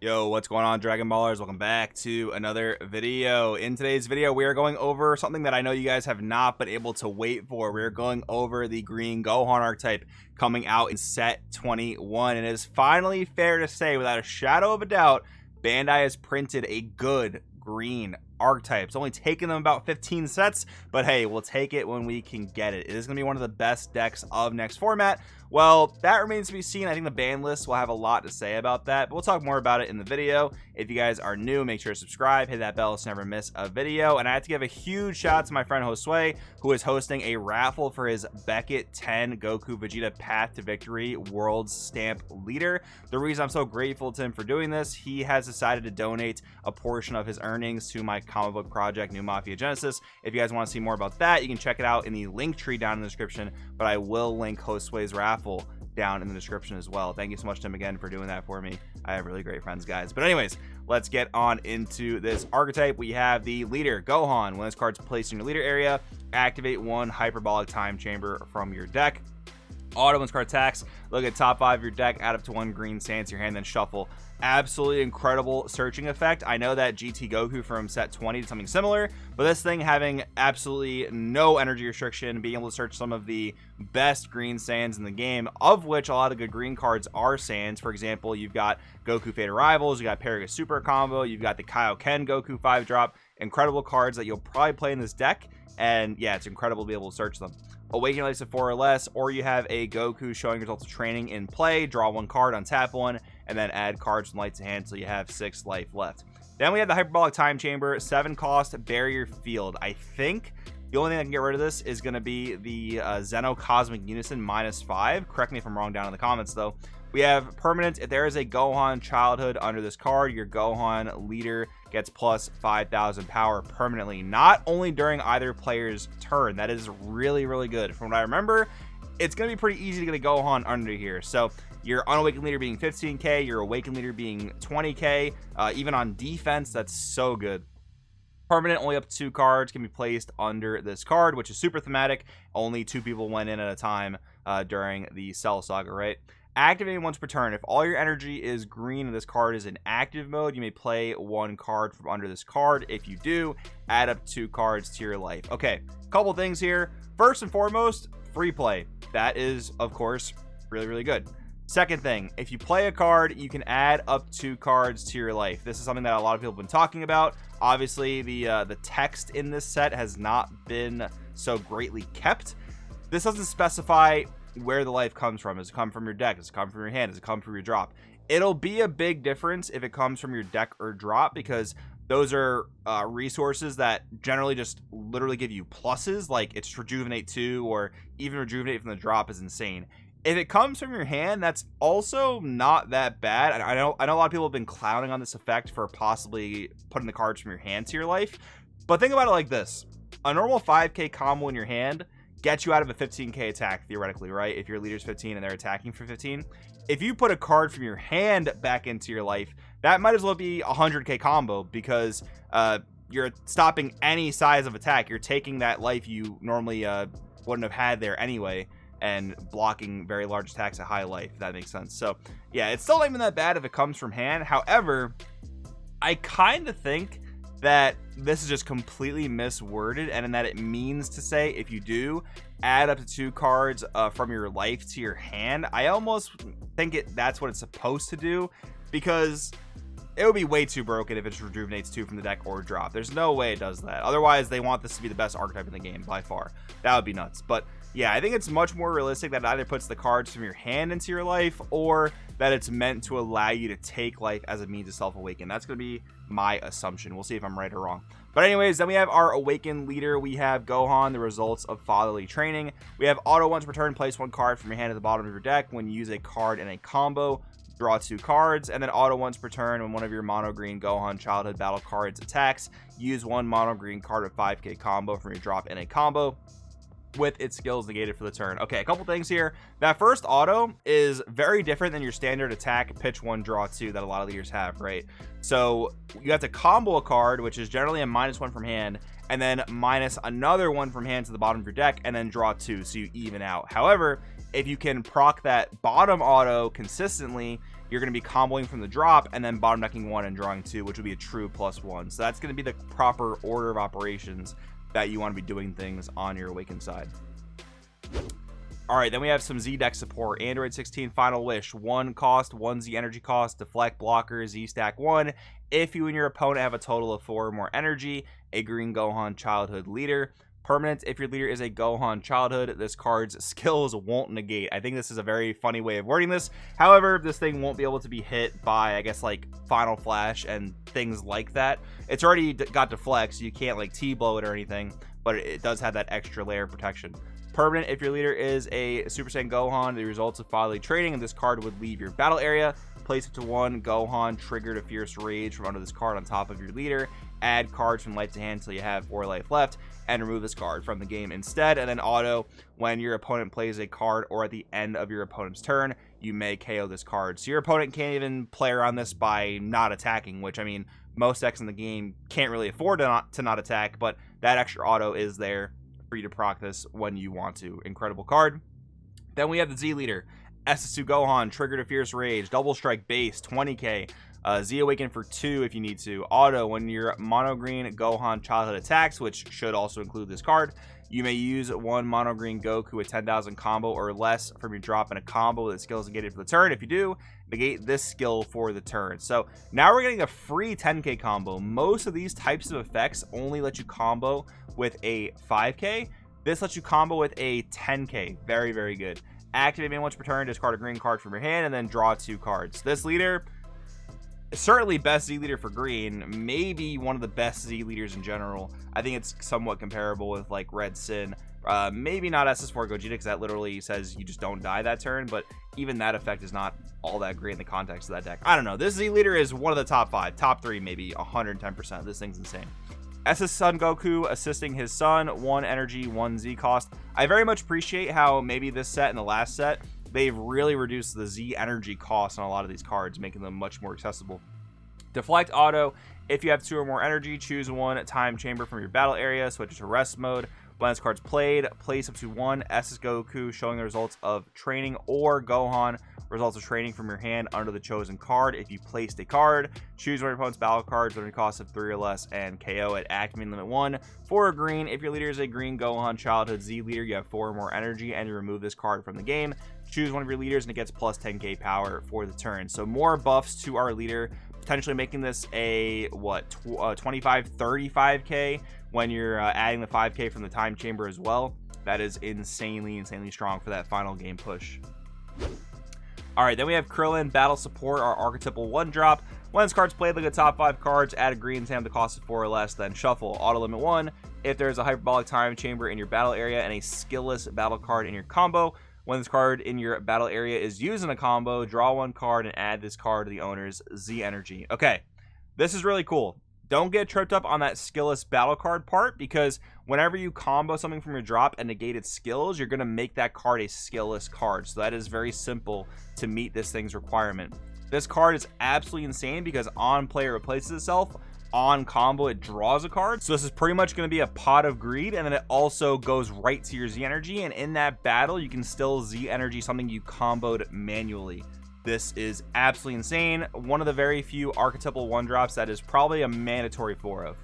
Yo, what's going on, Dragon Ballers? Welcome back to another video. In today's video, we are going over something that I know you guys have not been able to wait for. We are going over the green Gohan archetype coming out in set 21. And it is finally fair to say, without a shadow of a doubt, Bandai has printed a good green archetype. It's only taken them about 15 sets, but hey, we'll take it when we can get it. It is going to be one of the best decks of next format. Well, that remains to be seen. I think the ban list will have a lot to say about that, but we'll talk more about it in the video. If you guys are new, make sure to subscribe, hit that bell to never miss a video. And I have to give a huge shout out to my friend Josue, who is hosting a raffle for his Beckett 10 Goku Vegeta Path to Victory World Stamp Leader. The reason I'm so grateful to him for doing this, he has decided to donate a portion of his earnings to my comic book project, New Mafia Genesis. If you guys want to see more about that, you can check it out in the link tree down in the description, but I will link Josue's raffle down in the description as well. Thank you so much to him again for doing that for me. I have really great friends, guys. But anyways, let's get on into this archetype. We have the leader Gohan. When this card's placed in your leader area, activate one hyperbolic time chamber from your deck. Auto, when this card attacks, look at top 5 of your deck, add up to 1 green sand to your hand, then shuffle. Absolutely incredible searching effect. I know that GT Goku from set 20 did something similar, but this thing having absolutely no energy restriction, being able to search some of the best green sands in the game, of which a lot of good green cards are sands. For example, you've got Goku Fate Arrivals, you got Paragus Super Combo, you've got the Kaioken Goku 5-drop. Incredible cards that you'll probably play in this deck, and yeah, it's incredible to be able to search them. Awakening Lights of 4 or less, or you have a Goku showing results of training in play, draw 1 card, untap 1, and then add cards from light to hand so you have 6 life left. Then we have the Hyperbolic Time Chamber, 7 cost, Barrier Field. I think the only thing that can get rid of this is going to be the Zeno Cosmic Unison -5. Correct me if I'm wrong down in the comments, though. We have permanent. If there is a Gohan childhood under this card, your Gohan leader gets plus 5,000 power permanently, not only during either player's turn. That is really, really good. From what I remember, it's going to be pretty easy to get a Gohan under here. So your unawakened leader being 15k, your awakened leader being 20k, even on defense, that's so good. Permanent, only up to 2 cards can be placed under this card, which is super thematic. Only 2 people went in at a time during the Cell Saga, right? Activating once per turn. If all your energy is green and this card is in active mode, you may play 1 card from under this card. If you do, add up 2 cards to your life. Okay, couple things here. First and foremost, free play. That is, of course, really, really good. Second thing, if you play a card, you can add up 2 cards to your life. This is something that a lot of people have been talking about. Obviously, the text in this set has not been so greatly kept. This doesn't specify where the life comes from. Does it come from your deck? Does it come from your hand? Does it come from your drop? It'll be a big difference if it comes from your deck or drop, because those are resources that generally just literally give you pluses, like it's Rejuvenate 2, or even Rejuvenate from the drop is insane. If it comes from your hand, that's also not that bad. I know a lot of people have been clowning on this effect for possibly putting the cards from your hand to your life, but think about it like this. A normal 5k combo in your hand gets you out of a 15k attack, theoretically, right? If your leader's 15 and they're attacking for 15. If you put a card from your hand back into your life, that might as well be a 100k combo, because you're stopping any size of attack. You're taking that life you normally wouldn't have had there anyway, and blocking very large attacks at high life, if that makes sense. So yeah, it's still not even that bad if it comes from hand. However, I kind of think that this is just completely misworded, and in that it means to say if you do add up to 2 cards from your life to your hand, I almost think that's what it's supposed to do, because it would be way too broken if it just rejuvenates 2 from the deck or drop. There's no way it does that. Otherwise, they want this to be the best archetype in the game by far. That would be nuts. But yeah, I think it's much more realistic that it either puts the cards from your hand into your life, or that it's meant to allow you to take life as a means of self-awaken. That's going to be my assumption. We'll see if I'm right or wrong. But anyways, then we have our awakened leader. We have Gohan, the results of fatherly training. We have auto once per turn, place 1 card from your hand at the bottom of your deck. When you use a card in a combo, draw 2 cards. And then auto once per turn, when one of your mono green Gohan childhood battle cards attacks, use 1 mono green card of 5k combo from your drop in a combo, with its skills negated for the turn. Okay, a couple things here. That first auto is very different than your standard attack pitch 1 draw 2 that a lot of leaders have, right? So you have to combo a card, which is generally a -1 from hand, and then minus another 1 from hand to the bottom of your deck, and then draw 2, so you even out. However, if you can proc that bottom auto consistently, you're going to be comboing from the drop and then bottom decking 1 and drawing 2, which would be a true +1. So that's going to be the proper order of operations that you want to be doing things on your Awakened side. All right, then we have some Z deck support. Android 16 Final Wish, 1 cost, 1 Z energy cost, deflect, blocker, Z stack 1. If you and your opponent have a total of 4 or more energy, a green Gohan childhood leader. Permanent, if your leader is a Gohan childhood, this card's skills won't negate. I think this is a very funny way of wording this. However, this thing won't be able to be hit by, I guess, like Final Flash and things like that. It's already got deflect, so you can't like T-blow it or anything, but it does have that extra layer of protection. Permanent, if your leader is a Super Saiyan Gohan, the results of folly trading, and this card would leave your battle area. Place it to 1 Gohan, triggered a Fierce Rage from under this card on top of your leader. Add cards from light to hand until you have 4 life left, and remove this card from the game instead. And then auto, when your opponent plays a card or at the end of your opponent's turn, you may KO this card. So your opponent can't even play around this by not attacking, which, I mean, most decks in the game can't really afford to not attack, but that extra auto is there for you to proc this when you want to. Incredible card. Then we have the Z leader. SS2 Gohan, triggered a Fierce Rage, double strike base, 20k. Z Awaken for 2 if you need to. Auto, when your mono green Gohan childhood attacks, which should also include this card, you may use 1 mono green Goku with 10,000 combo or less from your drop in a combo that skill is negated for the turn. If you do, negate this skill for the turn. So now we're getting a free 10k combo. Most of these types of effects only let you combo with a 5k. This lets you combo with a 10k. Very, very good. Activate main once per turn, discard a green card from your hand, and then draw 2 cards. This leader, certainly best Z leader for green, maybe one of the best Z leaders in general. I think it's somewhat comparable with like Red Sin. Maybe not SS4 Gogeta, because that literally says you just don't die that turn, but even that effect is not all that great in the context of that deck. I don't know. This Z leader is one of the top 5, top 3, maybe 110%. This thing's insane. SS Son Goku assisting his son, 1 energy, 1 Z cost. I very much appreciate how maybe this set and the last set, they've really reduced the Z energy cost on a lot of these cards, making them much more accessible. Deflect auto, if you have 2 or more energy, choose 1 time chamber from your battle area, switch to rest mode. When this card's played, place up to 1 SS Goku showing the results of training, or Gohan results of training from your hand under the chosen card. If you placed a card, choose one of your opponent's battle cards with a cost of 3 or less and KO it. Activating limit 1 for a green. If your leader is a green Gohan childhood Z leader, you have 4 or more energy and you remove this card from the game. Choose one of your leaders and it gets plus 10k power for the turn. So more buffs to our leader, potentially making this a 25 35k when you're adding the 5k from the time chamber as well. That is insanely strong for that final game push. All right, then we have Krillin Battle Support, our archetypal 1-drop. When this card's played, look at top 5 cards, add a green to the cost of 4 or less, then shuffle. Auto limit 1 if there's a hyperbolic time chamber in your battle area and a skillless battle card in your combo. When this card in your battle area is used in a combo, draw 1 card and add this card to the owner's Z energy. Okay, this is really cool. Don't get tripped up on that skillless battle card part, because whenever you combo something from your drop and negate its skills, you're going to make that card a skillless card. So that is very simple to meet this thing's requirement. This card is absolutely insane because on play it replaces itself. On combo it draws a card. So this is pretty much going to be a pot of greed, and then it also goes right to your Z energy, and in that battle you can still Z energy something you comboed manually. This is absolutely insane. One of the very few archetypal 1-drops that is probably a mandatory 4 of.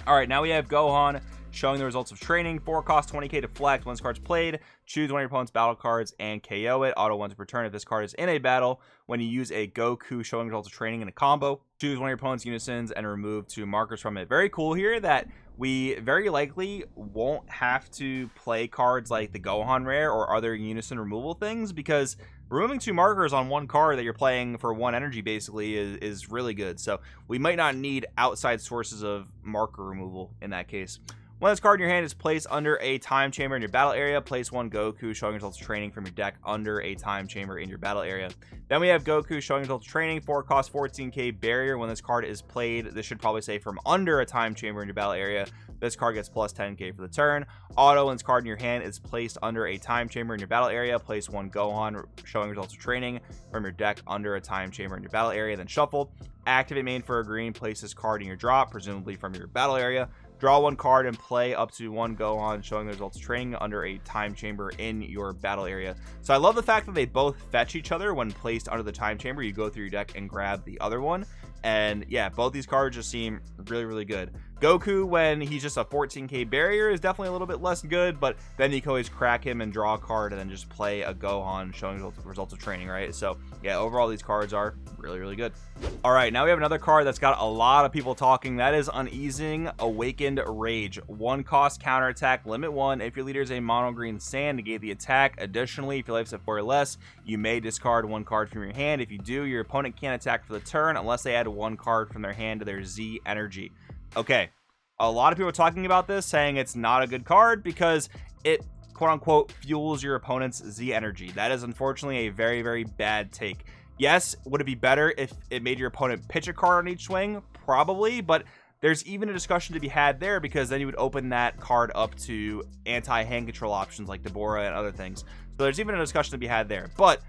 All right, now we have Gohan showing the results of training. 4 cost, 20k deflect. When this card's played, choose one of your opponent's battle cards and KO it. Auto once per turn if this card is in a battle. When you use a Goku showing results of training in a combo, choose one of your opponent's unisons and remove 2 markers from it. Very cool here that we very likely won't have to play cards like the Gohan rare or other unison removal things, because removing 2 markers on 1 card that you're playing for 1 energy basically is really good. So we might not need outside sources of marker removal in that case. When this card in your hand is placed under a time chamber in your battle area, place 1 Goku showing results of training from your deck under a time chamber in your battle area. Then we have Goku showing results of training. 4 cost, 14k barrier. When this card is played, this should probably say from under a time chamber in your battle area. This card gets plus 10k for the turn. Auto, when this card in your hand is placed under a time chamber in your battle area, place 1 Gohan showing results of training from your deck under a time chamber in your battle area, then shuffle. Activate main for a green, place this card in your drop, presumably from your battle area. Draw one card and play up to one Gohan, showing the results of training under a time chamber in your battle area. So I love the fact that they both fetch each other when placed under the time chamber. You go through your deck and grab the other one. And yeah, both these cards just seem really, really good. Goku, when he's just a 14k barrier, is definitely a little bit less good, but then you can always crack him and draw a card and then just play a Gohan, showing results of training, right? So yeah, overall these cards are really, really good. All right, now we have another card that's got a lot of people talking. That is Uneasing Awakened Rage. 1 cost counterattack, limit 1. If your leader is a mono green sand, negate the attack. Additionally, if your life's at 4 or less, you may discard 1 card from your hand. If you do, your opponent can't attack for the turn unless they add 1 card from their hand to their Z energy. Okay, a lot of people are talking about this, saying it's not a good card because it quote-unquote fuels your opponent's Z energy. That is unfortunately a very, very bad take. Yes, would it be better if it made your opponent pitch a card on each swing? Probably, but there's even a discussion to be had there, because then you would open that card up to anti-hand control options like Deborah and other things. So there's even a discussion to be had there. But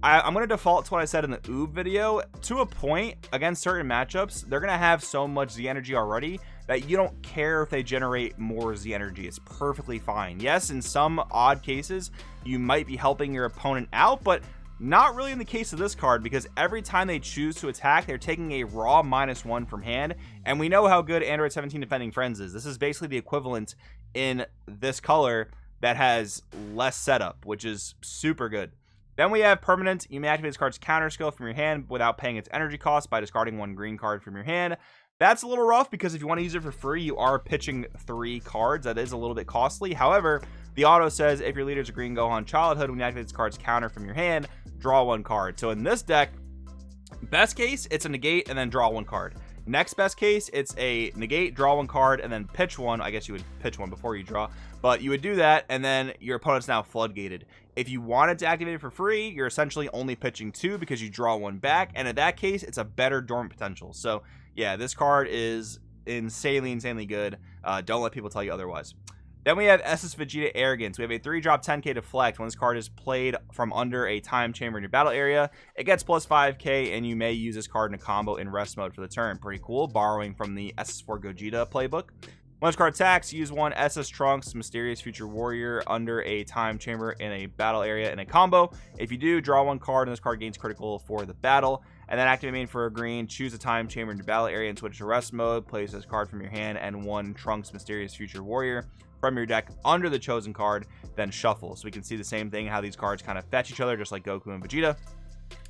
I'm going to default to what I said in the Oob video. To a point, against certain matchups, they're going to have so much Z energy already that you don't care if they generate more Z energy. It's perfectly fine. Yes, in some odd cases, you might be helping your opponent out, but not really in the case of this card, because every time they choose to attack, they're taking a raw -1 from hand, and we know how good Android 17 Defending Friends is. This is basically the equivalent in this color that has less setup, which is super good. Then we have Permanent. You may activate this card's counter skill from your hand without paying its energy cost by discarding 1 green card from your hand. That's a little rough, because if you want to use it for free, you are pitching 3 cards. That is a little bit costly. However, the auto says if your leader is a green Gohan childhood, when you activate this card's counter from your hand, draw 1 card. So in this deck, best case, it's a negate and then draw 1 card. Next best case, it's a negate, draw 1 card, and then pitch 1. I guess you would pitch 1 before you draw, but you would do that, and then your opponent's now floodgated. If you wanted to activate it for free, you're essentially only pitching 2 because you draw 1 back, and in that case, it's a better dormant potential. So yeah, this card is insanely good. Don't let people tell you otherwise. Then we have SS Vegeta Arrogance. We have a 3-drop 10k Deflect. When this card is played from under a time chamber in your battle area, it gets plus 5k, and you may use this card in a combo in rest mode for the turn. Pretty cool, borrowing from the SS4 Gogeta playbook. When this card attacks, use 1 SS Trunks Mysterious Future Warrior under a time chamber in a battle area in a combo. If you do, draw 1 card, and this card gains critical for the battle. And then activate main for a green, choose a time chamber in your battle area and switch to rest mode. Place this card from your hand and 1 Trunks Mysterious Future Warrior from your deck under the chosen card, then shuffle. So we can see the same thing, how these cards kind of fetch each other, just like Goku and Vegeta.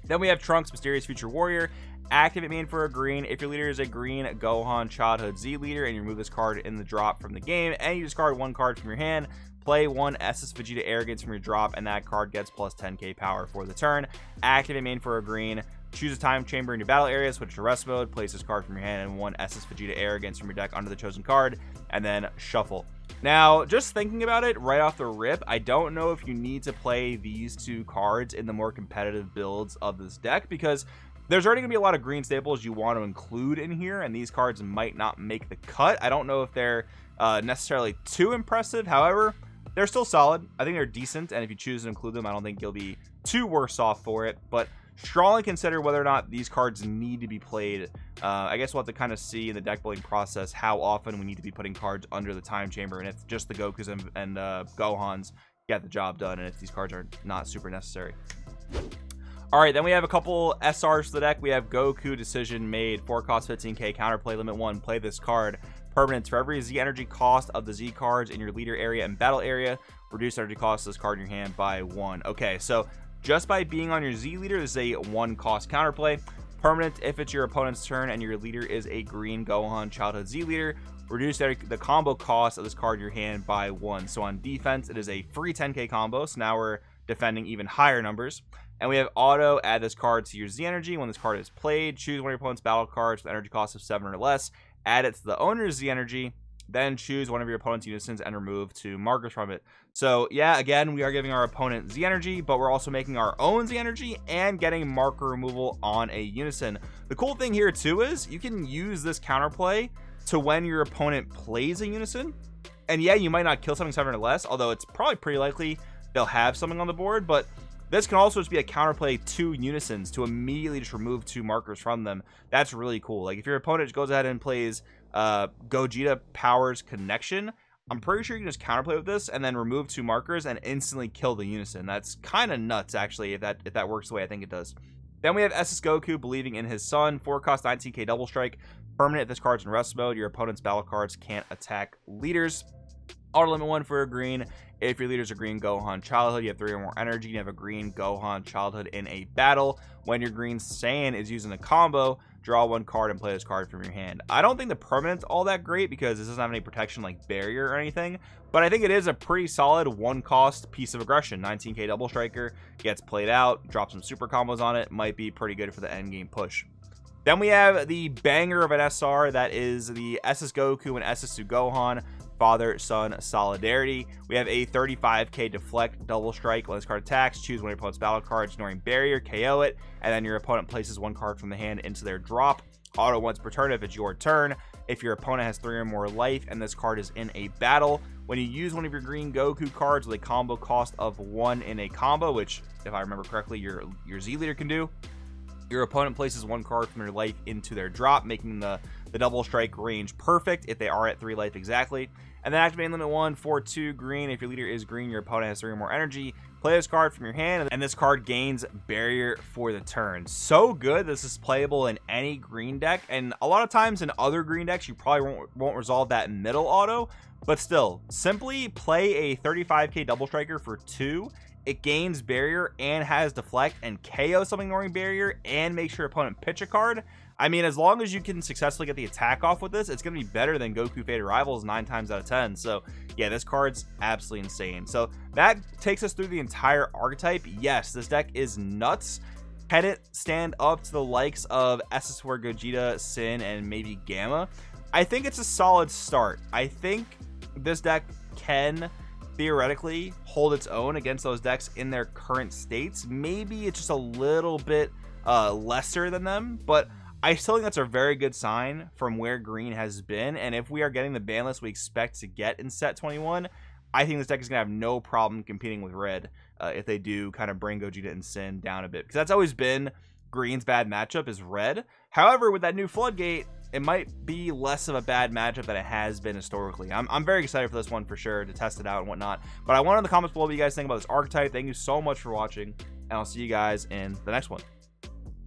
Then we have Trunks Mysterious Future Warrior. Activate main for a green. If your leader is a green Gohan Childhood Z leader and you remove this card in the drop from the game and you discard 1 card from your hand, play 1 SS Vegeta Arrogance from your drop, and that card gets plus 10k power for the turn. Activate main for a green. Choose a time chamber in your battle area, switch to rest mode, place this card from your hand and 1 SS Vegeta Arrogance from your deck under the chosen card, and then shuffle. Now, just thinking about it right off the rip, I don't know if you need to play these 2 cards in the more competitive builds of this deck, because there's already going to be a lot of green staples you want to include in here, and these cards might not make the cut. I don't know if they're necessarily too impressive. However, they're still solid. I think they're decent, and if you choose to include them, I don't think you'll be too worse off for it, but strongly consider whether or not these cards need to be played. I guess we'll have to kind of see in the deck building process how often we need to be putting cards under the time chamber, and if just the Gokus and Gohans get the job done, and if these cards are not super necessary. All right, then we have a couple SRs for the deck. We have Goku Decision Made, 4 cost 15k, counterplay, limit 1, play this card. Permanents for every Z energy cost of the Z cards in your leader area and battle area, reduce energy cost of this card in your hand by 1. Okay, so just by being on your Z leader, this is a 1 cost counterplay. Permanent, if it's your opponent's turn and your leader is a green Gohan Childhood Z leader, reduce the combo cost of this card in your hand by 1. So on defense, it is a free 10k combo, so now we're defending even higher numbers. And we have auto, add this card to your Z energy. When this card is played, choose one of your opponent's battle cards with energy cost of 7 or less, add it to the owner's Z energy, then choose one of your opponent's unisons and remove 2 markers from it. So yeah, again, we are giving our opponent Z energy, but we're also making our own Z energy and getting marker removal on a unison. The cool thing here too is you can use this counterplay to when your opponent plays a unison. And yeah, you might not kill something 7 or less, although it's probably pretty likely they'll have something on the board, but this can also just be a counterplay to unisons to immediately just remove 2 markers from them. That's really cool. Like if your opponent goes ahead and plays Gogeta powers connection. I'm pretty sure you can just counterplay with this and then remove 2 markers and instantly kill the Unison. That's kind of nuts, actually, if that works the way I think it does. Then we have SS Goku believing in his son. 4-cost 19k double strike. Permanent if this card's in rest mode. Your opponent's battle cards can't attack leaders. Auto limit 1 for a green. If your leaders are green Gohan Childhood, you have 3 or more energy. You have a green Gohan Childhood in a battle. When your green Saiyan is using a combo, draw 1 card and play this card from your hand. I don't think the permanent's all that great because this doesn't have any protection like barrier or anything, but I think it is a pretty solid 1-cost piece of aggression. 19k double striker gets played out, drop some super combos on it, might be pretty good for the end game push. Then we have the banger of an SR, that is the SS Goku and SS2 Gohan father-son solidarity. We have a 35k deflect double strike. When this card attacks, choose one of your opponent's battle cards, ignoring barrier, KO it, and then your opponent places 1 card from the hand into their drop. Auto once per turn if it's your turn. If your opponent has 3 or more life and this card is in a battle, when you use one of your green Goku cards with a combo cost of 1 in a combo, which, if I remember correctly, your Z leader can do, your opponent places 1 card from their life into their drop, making the double strike range perfect if they are at 3 life exactly. And then activate limit 1 for 2 green. If your leader is green, your opponent has 3 or more energy. Play this card from your hand, and this card gains barrier for the turn. So good. This is playable in any green deck, and a lot of times in other green decks, you probably won't resolve that middle auto. But still, simply play a 35k double striker for 2. It gains barrier and has deflect and KO something ignoring barrier and makes your opponent pitch a card. I mean, as long as you can successfully get the attack off with this, it's going to be better than Goku Fated Rivals 9 times out of 10. So yeah, this card's absolutely insane. So that takes us through the entire archetype. Yes, this deck is nuts. Can it stand up to the likes of SS4 Gogeta, Sin, and maybe Gamma? I think it's a solid start. I think this deck can theoretically hold its own against those decks in their current states. Maybe it's just a little bit lesser than them, but I still think that's a very good sign from where green has been. And if we are getting the ban list we expect to get in set 21, I think this deck is going to have no problem competing with red if they do kind of bring Gogeta and Sin down a bit, because that's always been green's bad matchup, is red. However, with that new floodgate, it might be less of a bad matchup than it has been historically. I'm very excited for this one for sure, to test it out and whatnot. But I want in the comments below what you guys think about this archetype. Thank you so much for watching, and I'll see you guys in the next one.